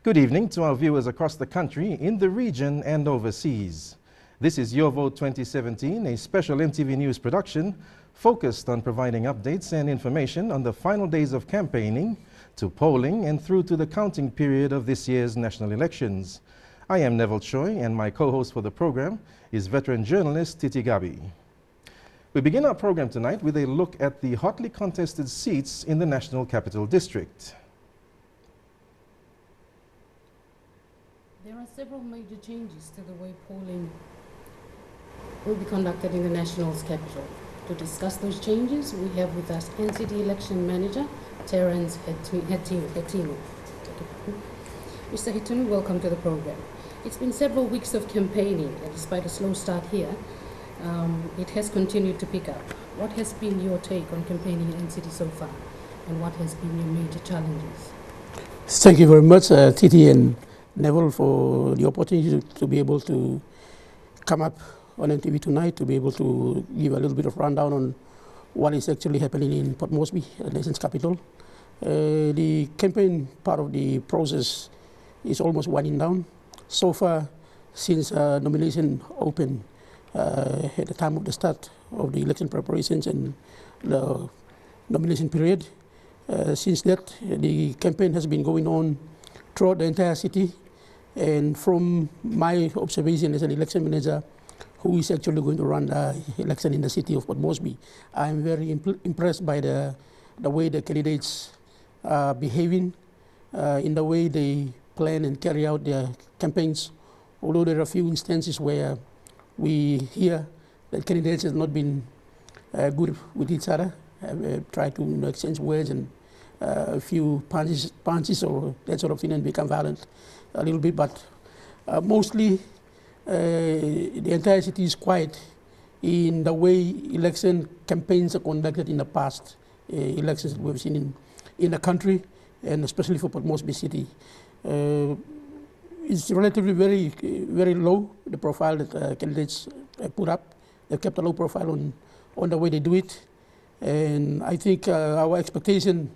Good evening to our viewers across the country, in the region and overseas. This is Your Vote 2017, a special MTV News production focused on providing updates and information on the final days of campaigning, to polling and through to the counting period of this year's national elections. I am Neville Choi, and my co-host for the program is veteran journalist Titi Gabi. We begin our program tonight with a look at the hotly contested seats in the National Capital District. There are several major changes to the way polling will be conducted in the National's capital. To discuss those changes, we have with us NCD Election Manager Terence Hetinu. Mr. Hetinu, welcome to the program. It's been several weeks of campaigning, and despite a slow start here, it has continued to pick up. What has been your take on campaigning in NCD so far, and what has been your major challenges? Thank you very much, Titi and Neville, for the opportunity to be able to come up on MTV tonight, to be able to give a little bit of rundown on what is actually happening in Port Moresby, the nation's capital. The campaign part of the process is almost winding down. So far, since nomination opened at the time of the start of the election preparations and the nomination period, since that, the campaign has been going on throughout the entire city. And from my observation as an election manager who is actually going to run the election in the city of Port Moresby, I'm very impressed by the way the candidates are behaving, in the way they plan and carry out their campaigns. Although there are a few instances where we hear that candidates have not been good with each other, tried to exchange words and a few punches or that sort of thing, and become violent a little bit, but mostly the entire city is quiet in the way election campaigns are conducted in the past elections that we've seen in the country, and especially for Port Moresby City. It's relatively very low, the profile that candidates put up. They've kept a low profile on the way they do it, and I think our expectation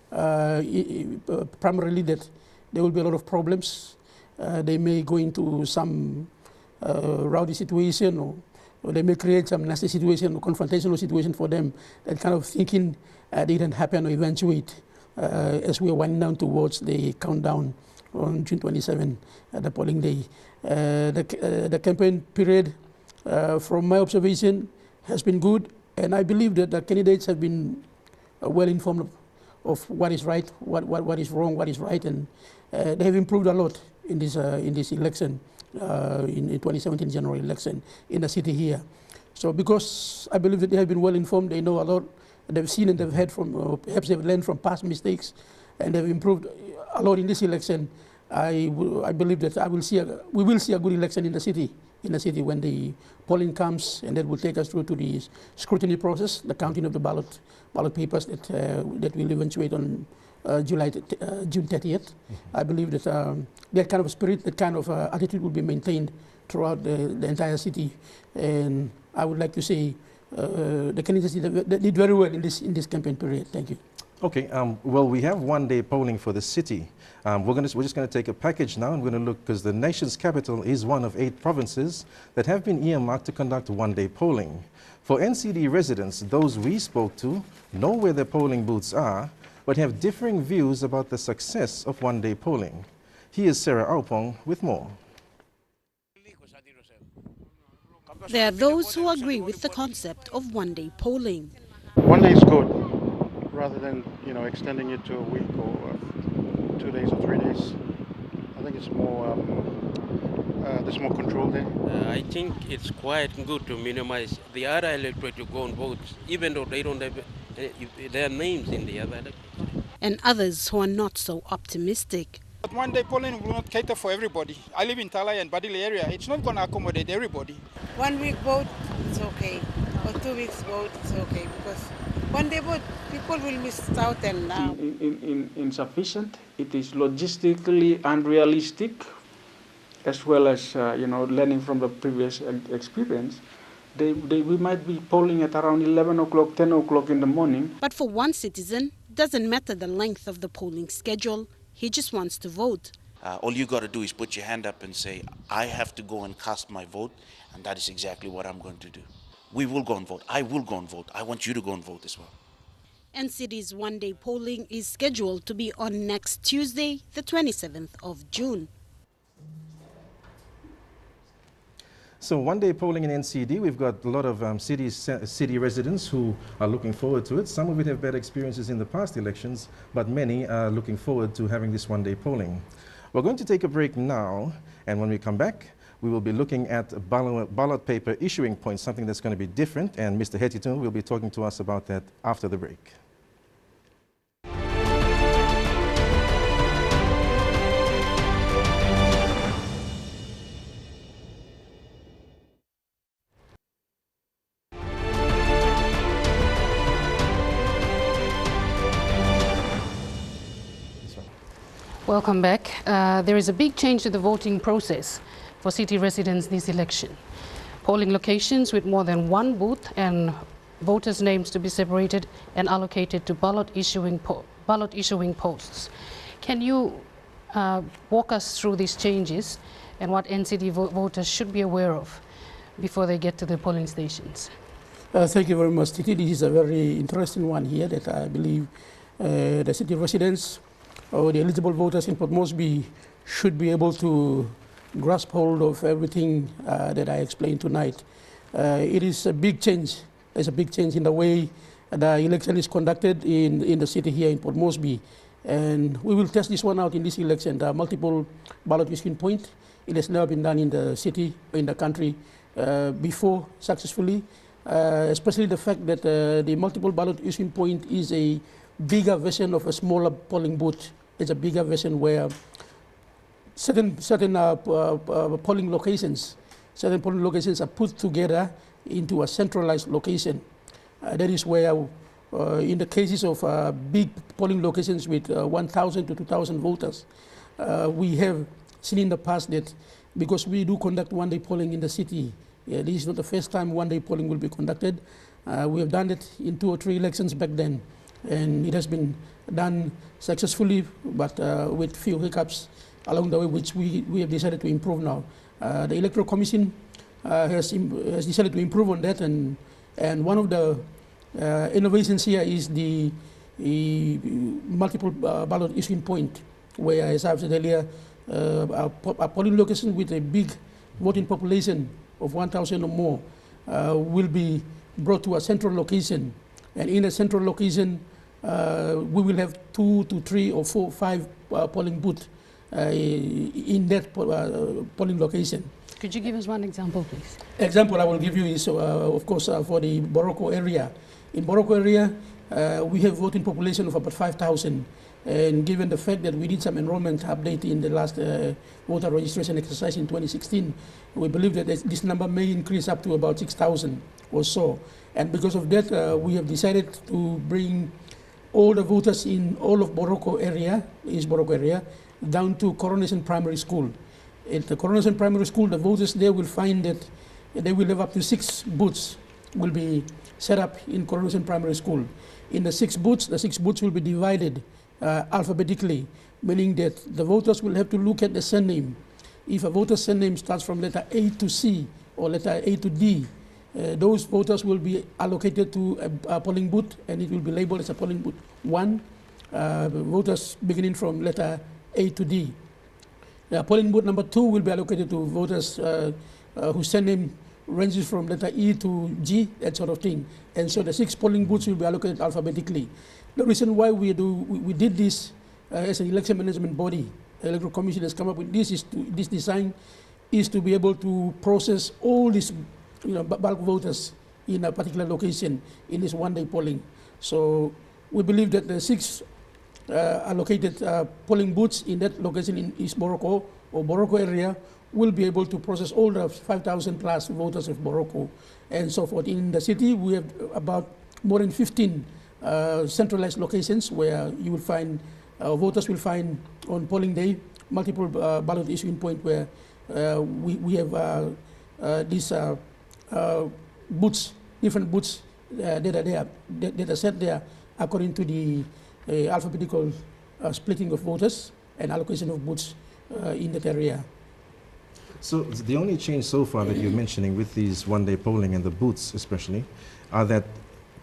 primarily that there will be a lot of problems. They may go into some rowdy situation, or they may create some nasty situation or confrontational situation for them. That kind of thinking didn't happen or eventuate as we are winding down towards the countdown on June 27, the polling day. The campaign period, from my observation, has been good, and I believe that the candidates have been well informed of what is right, what is wrong, what is right, and they have improved a lot in this election, in 2017 general election in the city here. So because I believe that they have been well informed, they know a lot, they've seen and they've heard from, perhaps they've learned from past mistakes, and they've improved a lot in this election. I believe that we will see a good election in the city when the polling comes, and that will take us through to the scrutiny process, the counting of the ballot papers that will eventuate on June 30th. I believe that that kind of spirit, that kind of attitude will be maintained throughout the entire city, and I would like to say the candidates did very well in this campaign period. Thank you. Okay, well, we have one-day polling for the city. We're just going to take a package now, and we're going to look, because the nation's capital is one of 8 provinces that have been earmarked to conduct one-day polling. For NCD residents, those we spoke to know where their polling booths are, but have differing views about the success of one-day polling. Here's Sarah Aupong with more. There are those who agree with the concept of one-day polling. One day is good, rather than extending it to a week or 2 days or 3 days. I think it's more there's more control there. I think it's quite good to minimize the other electorate to go and vote, even though they don't have their names in the other electorate. And others who are not so optimistic. But one-day polling will not cater for everybody. I live in Talai and Badili area. It's not going to accommodate everybody. 1 week vote, it's okay. Or 2 weeks vote, it's okay. Because one day vote, people will miss out and insufficient. It is logistically unrealistic, as well as learning from the previous experience. We might be polling at around 11 o'clock, 10 o'clock in the morning. But for one citizen, it doesn't matter the length of the polling schedule. He just wants to vote. All you got to do is put your hand up and say, I have to go and cast my vote, and that is exactly what I'm going to do. We will go and vote. I will go and vote. I want you to go and vote as well. NCD's one-day polling is scheduled to be on next Tuesday, the 27th of June. So one-day polling in NCD, we've got a lot of city residents who are looking forward to it. Some of it have bad experiences in the past elections, but many are looking forward to having this one-day polling. We're going to take a break now, and when we come back, we will be looking at ballot paper issuing points, something that's going to be different, and Mr. Hetinu will be talking to us about that after the break. Welcome back. There is a big change to the voting process for city residents this election. Polling locations with more than one booth and voters' names to be separated and allocated to ballot issuing posts. Can you walk us through these changes and what NCD voters should be aware of before they get to the polling stations? Thank you very much, Titi. This is a very interesting one here that I believe the city residents or the eligible voters in Port Moresby should be able to grasp hold of everything that I explained tonight. It is a big change. There's a big change in the way the election is conducted in the city here in Port Moresby. And we will test this one out in this election. The multiple ballot issuing point. It has never been done in the city, in the country before successfully, especially the fact that the multiple ballot issuing point is a bigger version of a smaller polling booth. It's a bigger version where certain polling locations are put together into a centralized location. That is where, in the cases of big polling locations with 1,000 to 2,000 voters, we have seen in the past that because we do conduct one-day polling in the city, this is not the first time one-day polling will be conducted. We have done it in 2 or 3 elections back then, and it has been done successfully, but with few hiccups along the way, which we have decided to improve now. The Electoral Commission has decided to improve on that, and one of the innovations here is the multiple ballot issuing point, where, as I've said earlier, a polling location with a big voting population of 1,000 or more will be brought to a central location. And in a central location, we will have 2 to 3 or 4 or 5 polling booths in that polling location. Could you give us one example, please? Example I will give you is, of course, for the Boroko area. In Boroko area, we have voting population of about 5,000. And given the fact that we did some enrollment update in the last voter registration exercise in 2016, we believe that this number may increase up to about 6,000 or so. And because of that, we have decided to bring all the voters in all of Boroko area, East Boroko area, down to Coronation Primary School. At the Coronation Primary School, the voters there will find that they will have up to 6 booths will be set up in Coronation Primary School. In the 6 booths will be divided alphabetically, meaning that the voters will have to look at the surname. If a voter's surname starts from letter A to C or letter A to D, those voters will be allocated to a polling booth, and it will be labeled as a polling booth 1, voters beginning from letter A to D. Polling booth number 2 will be allocated to voters whose surname ranges from letter E to G, that sort of thing. And so the 6 polling booths will be allocated alphabetically. The reason why we did this as an election management body, the Electoral Commission has come up with this, this design is to be able to process all these bulk voters in a particular location in this one-day polling. So we believe that the 6 allocated polling booths in that location in East Boroko or Boroko area will be able to process all the 5,000 plus voters of Boroko and so forth. In the city, we have about more than 15 centralized locations where you will find, voters will find on polling day, multiple ballot issuing point where we have these booths, different booths that are set there according to the alphabetical splitting of voters and allocation of booths in that area. So the only change so far that you're mentioning with these one-day polling and the booths especially are that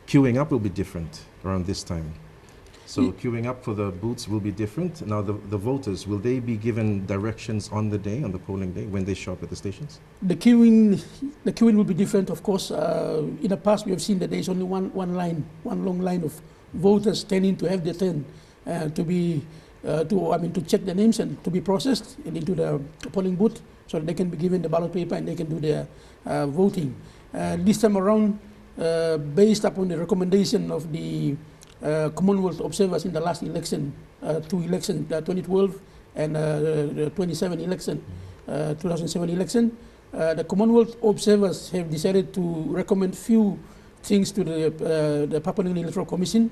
queuing up will be different around this time. So queuing up for the booths will be different. Now the voters, will they be given directions on the day, on the polling day, when they show up at the stations? The queuing will be different, of course. In the past, we have seen that there is only one long line of voters standing to have their turn to check their names and to be processed into the polling booth, so that they can be given the ballot paper and they can do their voting. This time around, based upon the recommendation of the Commonwealth observers in the last election, 2012 and the 2007 election, the Commonwealth observers have decided to recommend few things to the Papua New Guinea Electoral Commission,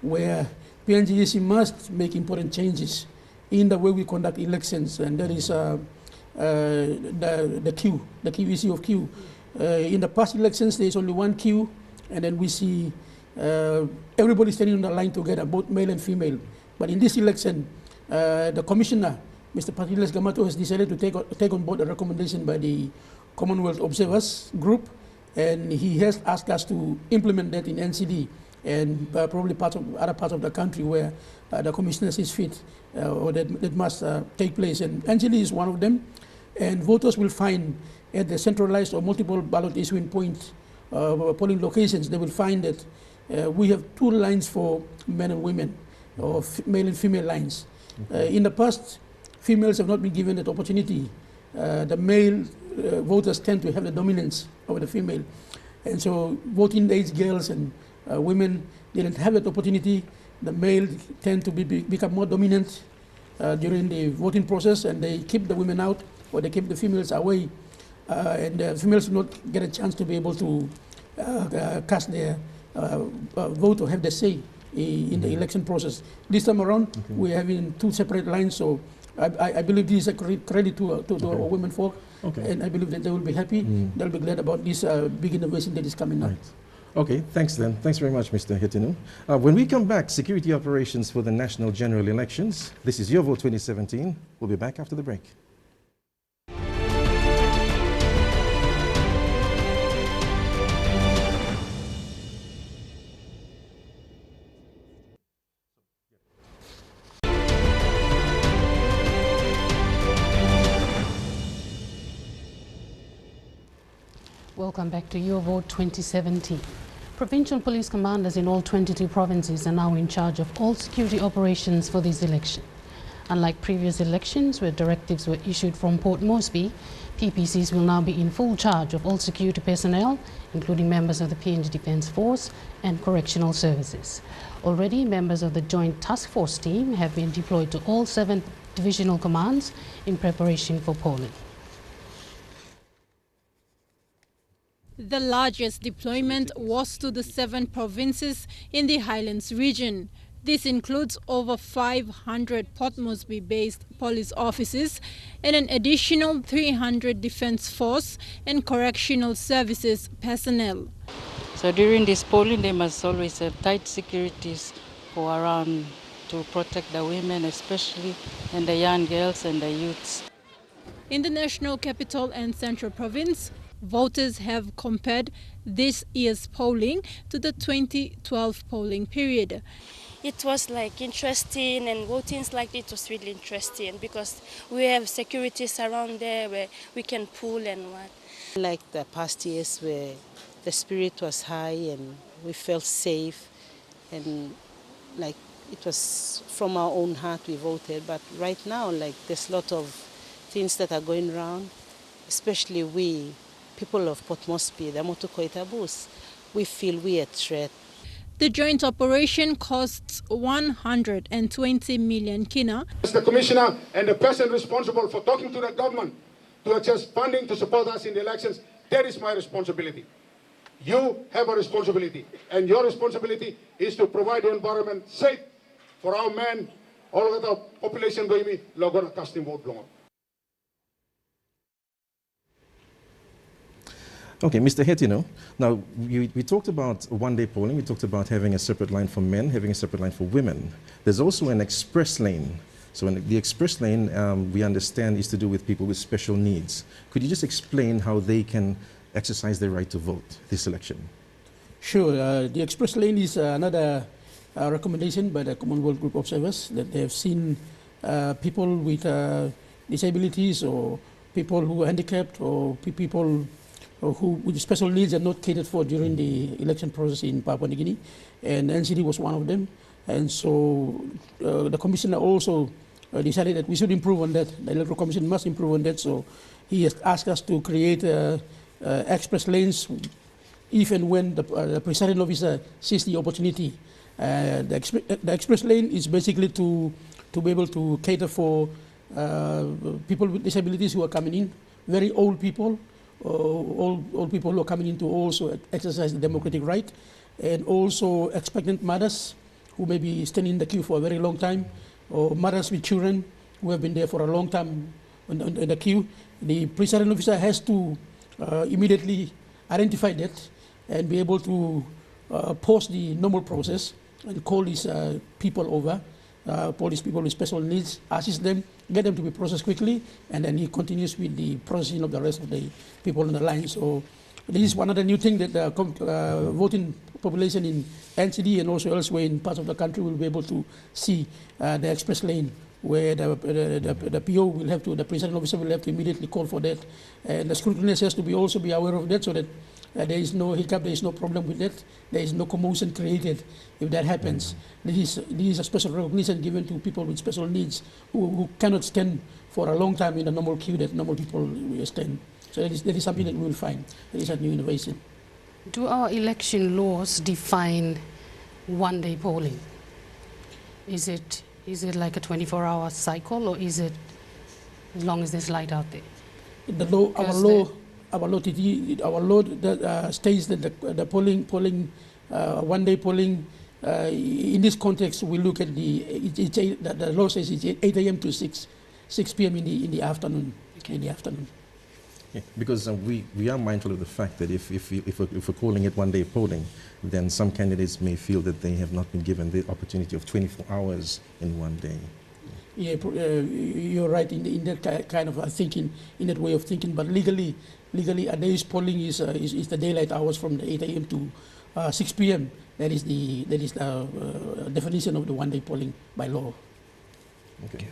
where PNGEC must make important changes in the way we conduct elections, and that is the queue, the issue of queue. In the past elections, there is only one queue, and then we see everybody standing on the line together, both male and female. But in this election, the commissioner, Mr. Patiles Gamato, has decided to take on board a recommendation by the Commonwealth Observers Group, and he has asked us to implement that in NCD and probably other parts of the country where the commissioner sees fit or that must take place. And NCD is one of them. And voters will find at the centralized or multiple ballot issuing point polling locations, they will find that we have two lines for men and women, or male and female lines. In the past, females have not been given that opportunity. The male voters tend to have the dominance over the female. And so voting age girls and women didn't have that opportunity. The male tend to become more dominant during the voting process, and they keep the women out, or they keep the females away. And the females do not get a chance to be able to cast their vote or have their say in the election process. This time around, we're having two separate lines, so I believe this is a credit to our women folk, and I believe that they will be happy. They'll be glad about this big innovation that is coming up. Okay, thanks then. Thanks very much, Mr. Hetinu. When we come back, security operations for the national general elections. This is Your Vote 2017. We'll be back after the break. Welcome back to Your Vote 2017. Provincial police commanders in all 22 provinces are now in charge of all security operations for this election. Unlike previous elections where directives were issued from Port Moresby, PPCs will now be in full charge of all security personnel, including members of the PNG Defence Force and correctional services. Already, members of the Joint Task Force team have been deployed to all 7 divisional commands in preparation for polling. The largest deployment was to the 7 provinces in the Highlands region. This includes over 500 Port Moresby-based police officers and an additional 300 Defence Force and Correctional Services personnel. So during this polling, they must always have tight securities for around to protect the women especially, and the young girls and the youths. In the National Capital and Central Province, voters have compared this year's polling to the 2012 polling period. It was interesting, and votings it was really interesting because we have securities around there where we can pull and what. Like the past years where the spirit was high and we felt safe, and it was from our own heart we voted. But right now there's a lot of things that are going around, especially we people of Port Moresby, the Motukoitabus, we feel we are a threat. The joint operation costs 120 million kina. As the commissioner and the person responsible for talking to the government to access funding to support us in the elections, that is my responsibility. You have a responsibility, and your responsibility is to provide the environment safe for our men, all of the population going to be logona casting vote long. Okay, Mr. Hetinu, now we talked about one-day polling, we talked about having a separate line for men, having a separate line for women. There's also an express lane So the express lane, we understand, is to do with people with special needs. Could you just explain how they can exercise their right to vote this election? Sure. The express lane is another recommendation by the Commonwealth Group Observers that they have seen people with disabilities or people who are handicapped or people who with special needs are not catered for during the election process in Papua New Guinea, and NCD was one of them. And so the commissioner also decided that we should improve on that. The Electoral Commission must improve on that. So he has asked us to create express lanes if and when the presiding officer sees the opportunity. The express lane is basically to be able to cater for people with disabilities who are coming in, very old people, old people who are coming in to also exercise the democratic right, and also expectant mothers who may be standing in the queue for a very long time, or mothers with children who have been there for a long time in the queue. The presiding officer has to immediately identify that and be able to pause the normal process and call these people over, police people with special needs, assist them, get them to be processed quickly, and then he continues with the processing of the rest of the people on the line. So this is one of the new things that the voting population in NCD and also elsewhere in parts of the country will be able to see the express lane, where the PO will have to, the presiding officer will have to immediately call for that. And the scrutineers has to be also be aware of that, so that there is no hiccup, there is no problem with that, there is no commotion created if that happens. This is a special recognition given to people with special needs who cannot stand for a long time in a normal queue that normal people will stand. So that is something that we will find. That is a new innovation. Do our election laws define one-day polling? Is it like a 24-hour cycle, or is it as long as there's light out there? The law, our law that states that the polling, one-day polling, in this context, we look at the law says it's 8 a.m. to 6 p.m. in the afternoon. Okay. In the afternoon. Yeah, because we are mindful of the fact that if we're calling it one-day polling, then some candidates may feel that they have not been given the opportunity of 24 hours in one day. Yeah, you're right in that kind of thinking, in that way of thinking. But legally, a day's polling is the daylight hours from the 8 a.m. to 6 p.m. That is the definition of the one-day polling by law. Okay.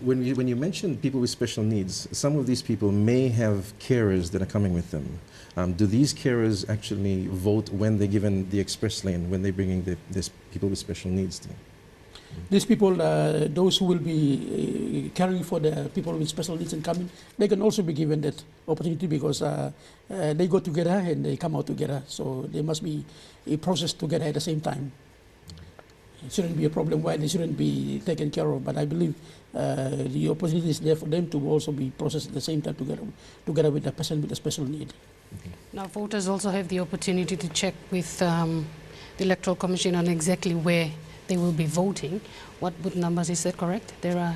When you mention people with special needs, some of these people may have carers that are coming with them. Do these carers actually vote when they're given the express lane, when they're bringing these people with special needs to? These people, those who will be caring for the people with special needs and coming, they can also be given that opportunity because they go together and they come out together. So they must be processed together at the same time. It shouldn't be a problem why they shouldn't be taken care of, but I believe the opportunity is there for them to also be processed at the same time together with the person with a special need. Okay. Now voters also have the opportunity to check with the Electoral Commission on exactly where they will be voting. What booth numbers, is that correct? There are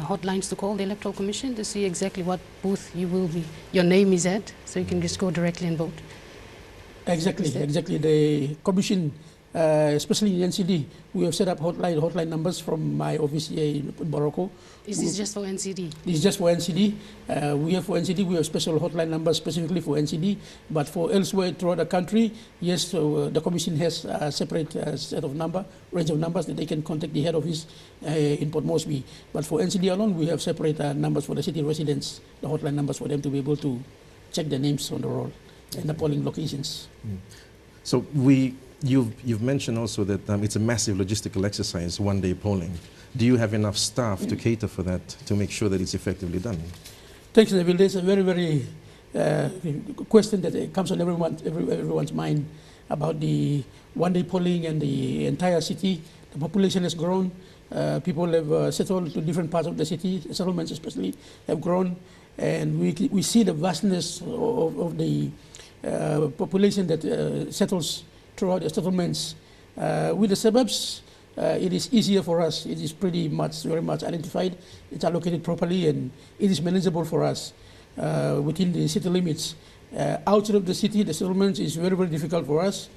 hotlines to call the Electoral Commission to see exactly what booth your name is at, so you can just go directly and vote. Exactly. The Commission, especially in NCD, we have set up hotline numbers from my office here in Morocco. Is this just for NCD? This is just for NCD. We have special hotline numbers specifically for NCD, but for elsewhere throughout the country, yes, so the Commission has a separate range of numbers that they can contact the head office in Port Moresby. But for NCD alone, we have separate numbers for the city residents, the hotline numbers for them to be able to check their names on the roll and the polling locations. So you've mentioned also that it's a massive logistical exercise, one-day polling. Do you have enough staff to cater for that, to make sure that it's effectively done? Thanks, Neville. There's a very, very question that comes on everyone's mind about the one-day polling and the entire city. The population has grown. People have settled to different parts of the city. Settlements especially have grown. And we see the vastness of the population that settles throughout the settlements. With the suburbs, it is easier for us. It is very much identified. It's allocated properly, and it is manageable for us within the city limits. Outside of the city, the settlements is very, very difficult for us.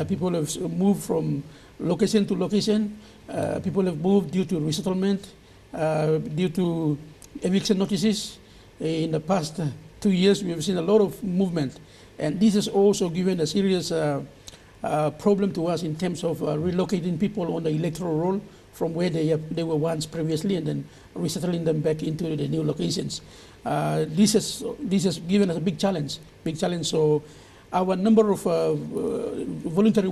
People have moved from location to location. People have moved due to resettlement, due to eviction notices. In the past 2 years, we have seen a lot of movement. And this has also given a serious problem to us in terms of relocating people on the electoral roll from where they were once previously, and then resettling them back into the new locations. This has given us a big challenge. So our number of voluntary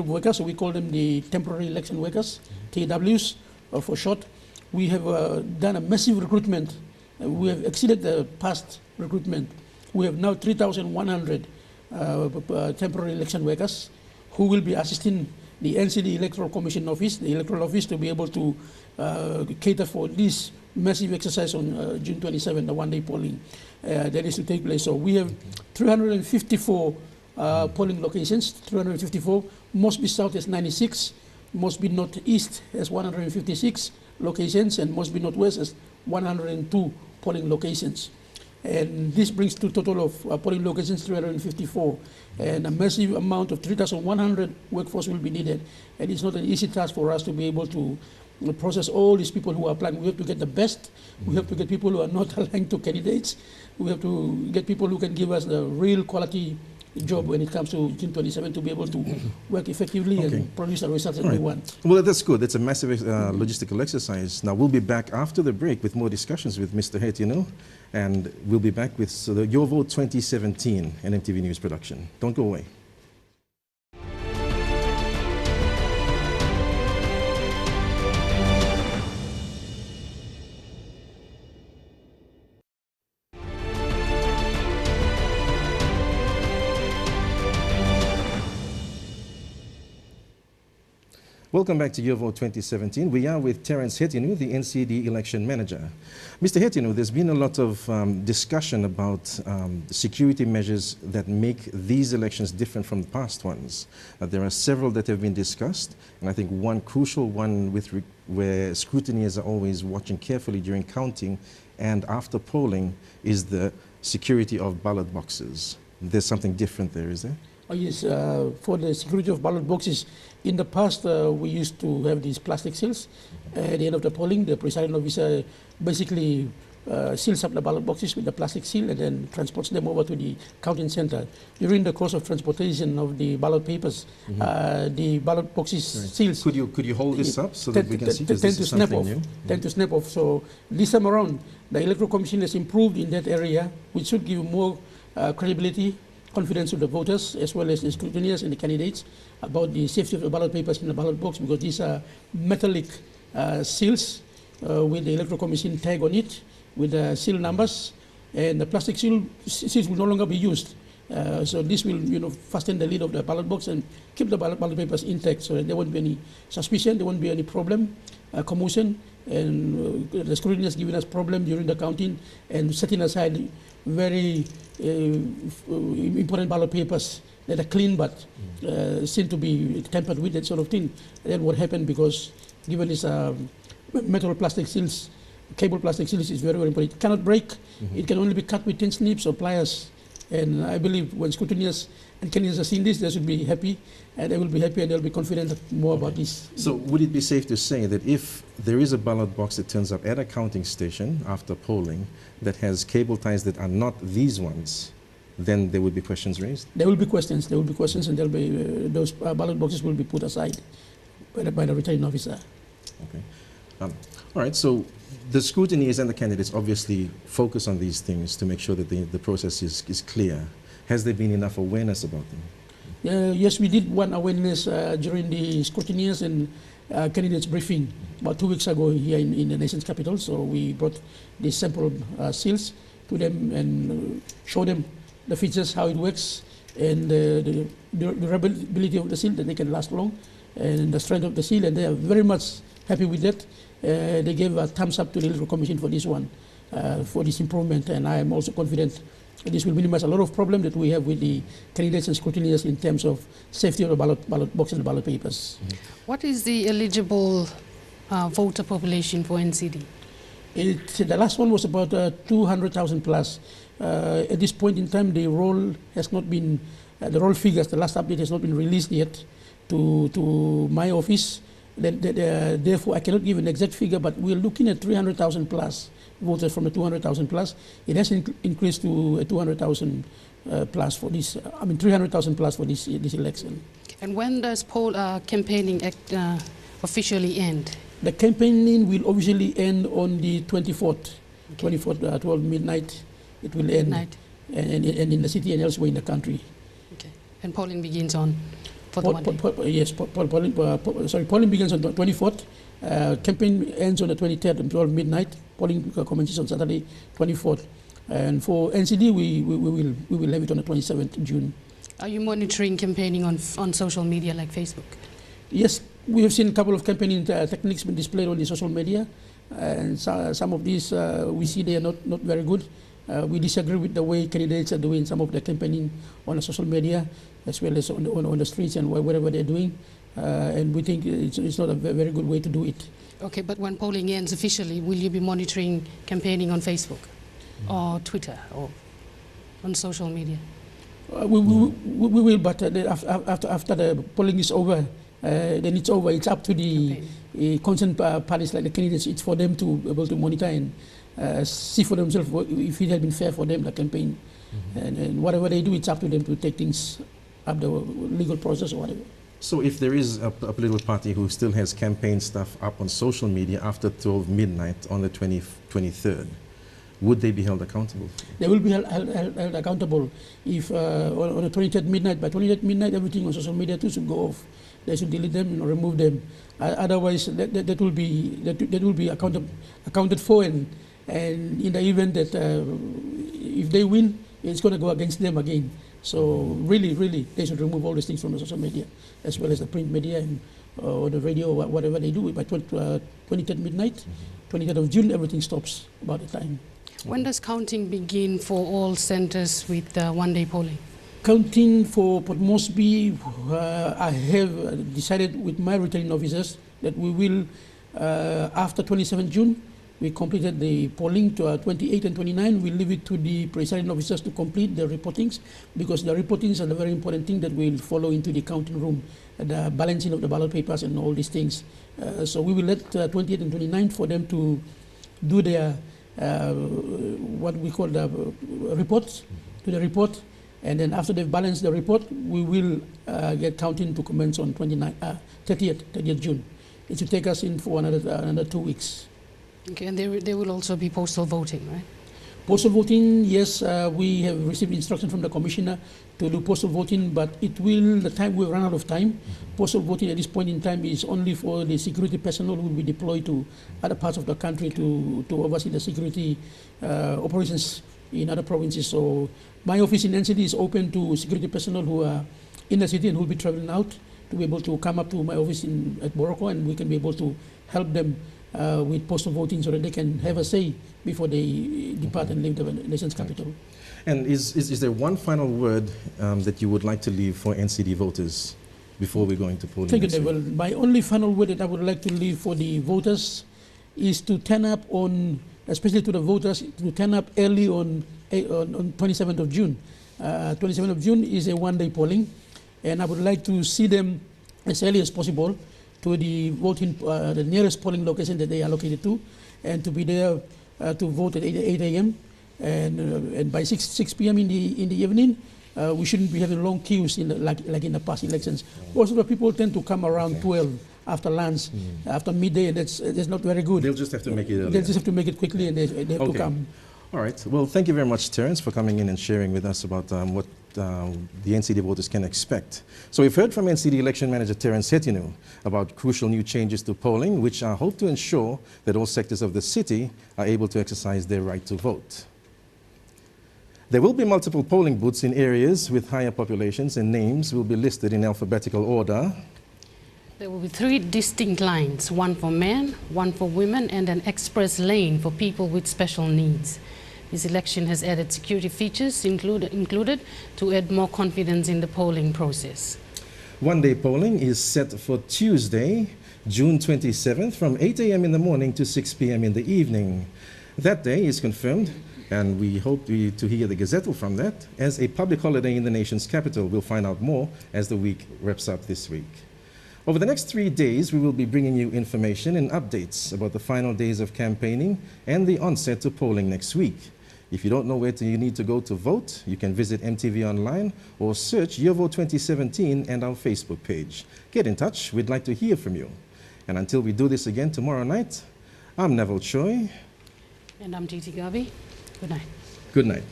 workers, so we call them the temporary election workers, TWs for short, we have done a massive recruitment. We have exceeded the past recruitment. We have now 3,100 temporary election workers who will be assisting the NCD Electoral Commission Office, the Electoral Office, to be able to cater for this massive exercise on June 27, the one-day polling that is to take place. So we have 354 polling locations, 354. Mosby South has 96, Mosby Northeast has 156 locations, and Mosby Northwest has 102 polling locations. And this brings to a total of polling locations 354. And a massive amount of 3,100 workforce will be needed. And it's not an easy task for us to be able to process all these people who are applying. We have to get the best. We have to get people who are not aligned to candidates. We have to get people who can give us the real quality job when it comes to June 27 to be able to work effectively and produce the results that we want. Well, that's good. It's a massive logistical exercise. Now, we'll be back after the break with more discussions with Mr. Hetinu, and we'll be back with the Your Vote 2017, an MTV News production. Don't go away. Welcome back to Your Vote 2017. We are with Terence Hetinu, the NCD election manager. Mr. Hetinu, there's been a lot of discussion about security measures that make these elections different from the past ones. There are several that have been discussed, and I think one crucial one where scrutineers are always watching carefully during counting and after polling is the security of ballot boxes. There's something different there, is there? Oh, yes, for the security of ballot boxes, in the past we used to have these plastic seals. At the end of the polling, the presiding officer basically seals up the ballot boxes with the plastic seal and then transports them over to the counting center. During the course of transportation of the ballot papers, the ballot boxes seals. Could you hold this up so that we can see? Tend to snap off. Tend to snap off. So this time around, the Electoral Commission has improved in that area, which should give more credibility, confidence of the voters as well as the scrutineers and the candidates about the safety of the ballot papers in the ballot box, because these are metallic seals with the Electoral Commission tag on it with the seal numbers, and the plastic seals will no longer be used. So this will fasten the lid of the ballot box and keep the ballot papers intact, so that there won't be any suspicion, there won't be any problem, commotion, and the scrutineers giving us problem during the counting and setting aside very important ballot papers that are clean but seem to be tampered with, that sort of thing. And then what happened, because given this metal plastic seals, cable plastic seals is very, very important. It cannot break. It can only be cut with tin snips or pliers. And I believe when scrutineers and candidates have seen this, they should be happy, and they will be happy and they'll be confident more about this. So would it be safe to say that if there is a ballot box that turns up at a counting station after polling that has cable ties that are not these ones, then there would be questions raised? There will be questions. There will be questions, and there'll be those ballot boxes will be put aside by the returning officer. Okay. All right. So the scrutineers and the candidates obviously focus on these things to make sure that the process is clear. Has there been enough awareness about them? Yes, we did one awareness during the scrutineers and candidates briefing about 2 weeks ago here in the nation's capital. So we brought the sample seals to them and showed them the features, how it works, and the durability of the seal, that they can last long, and the strength of the seal, and they are very much happy with that. They gave a thumbs up to the Electoral Commission for this one, for this improvement, and I am also confident that this will minimize a lot of problems that we have with the candidates and scrutineers in terms of safety of the ballot box and the ballot papers. What is the eligible voter population for NCD? The last one was about 200,000 plus. At this point in time, the roll has not been, the roll figures, the last update has not been released yet. to my office. Therefore, I cannot give an exact figure, but we're looking at 300,000 plus voters from the 200,000 plus. It has increased to 200,000 plus for this. 300,000 plus for this election. And when does campaigning officially end? The campaigning will officially end on the 24th. Okay. 24th at 12 midnight. It will end. Midnight. And in the city and elsewhere in the country. Okay. And polling begins on for the one day? Yes, polling begins on the 24th. Campaign ends on the 23rd at 12 midnight. Polling commences on Saturday, 24th. And for NCD, we will have it on the 27th June. Are you monitoring campaigning on social media like Facebook? Yes, we have seen a couple of campaigning techniques being displayed on the social media, and some of these we see they are not very good. We disagree with the way candidates are doing some of the campaigning on the social media, as well as on the streets and wherever they're doing, and we think it's not a very good way to do it. Okay, but when polling ends officially, will you be monitoring campaigning on Facebook or Twitter or on social media? We will, but after the polling is over, then it's over. It's up to the concerned parties like the candidates. It's for them to be able to monitor and see for themselves if it has been fair for them, the campaign. And whatever they do, it's up to them to take things up the legal process or whatever. So if there is a political party who still has campaign stuff up on social media after 12 midnight on the 23rd, would they be held accountable? They will be held accountable if on the 23rd midnight, by 23rd midnight, everything on social media too should go off. They should delete them and remove them. Otherwise, that will be accounted for, and in the event that if they win, it's going to go against them again. So really, they should remove all these things from the social media, as well as the print media and or the radio, or whatever they do. By 23rd midnight, 23rd of June, everything stops about the time. When does counting begin for all centers with one-day polling? Counting for Port Moresby, I have decided with my returning officers that we will, after 27 June, we completed the polling to 28 and 29. We leave it to the presiding officers to complete the reportings, because the reportings are the very important thing that will follow into the counting room, the balancing of the ballot papers and all these things. So we will let 28 and 29 for them to do their what we call the reports, to the report, and then after they've balanced the report, we will get counting to commence on 30th June. It will take us in for another 2 weeks. Okay, and there will also be postal voting, right? Postal voting, yes, we have received instruction from the commissioner to do postal voting, but it will, the time will run out of time. Postal voting at this point in time is only for the security personnel who will be deployed to other parts of the country to oversee the security operations in other provinces. So my office in NCD is open to security personnel who are in the city and who will be traveling out to be able to come up to my office at Boroko, and we can be able to help them with postal voting so that they can have a say before they depart and leave the nation's capital. And is there one final word that you would like to leave for NCD voters before we go into polling? Thank you, Neville. My only final word that I would like to leave for the voters is to turn up on, especially to the voters, to turn up early on 27th of June. 27th of June is a one-day polling, and I would like to see them as early as possible to the voting, the nearest polling location that they are located to, and to be there to vote at 8 a.m. And by 6 p.m. in the evening, we shouldn't be having long queues like in the past elections. Also, the people tend to come around 12 after lunch, after midday, and that's not very good. They'll just have to make it earlier. They'll just have to make it quickly, and they have to come. All right. Well, thank you very much, Terence, for coming in and sharing with us about what the NCD voters can expect. So we've heard from NCD Election Manager Terence Hetinu about crucial new changes to polling, which hope to ensure that all sectors of the city are able to exercise their right to vote. There will be multiple polling booths in areas with higher populations, and names will be listed in alphabetical order. There will be 3 distinct lines, one for men, one for women, and an express lane for people with special needs. This election has added security features included to add more confidence in the polling process. One-day polling is set for Tuesday, June 27th from 8 a.m. in the morning to 6 p.m. in the evening. That day is confirmed, and we hope to hear the gazettal from that, as a public holiday in the nation's capital. We'll find out more as the week wraps up this week. Over the next 3 days, we will be bringing you information and updates about the final days of campaigning and the onset to polling next week. If you don't know where you need to go to vote, you can visit MTV online or search YourVote2017 and our Facebook page. Get in touch. We'd like to hear from you. And until we do this again tomorrow night, I'm Neville Choi. And I'm Titi Gavi. Good night. Good night.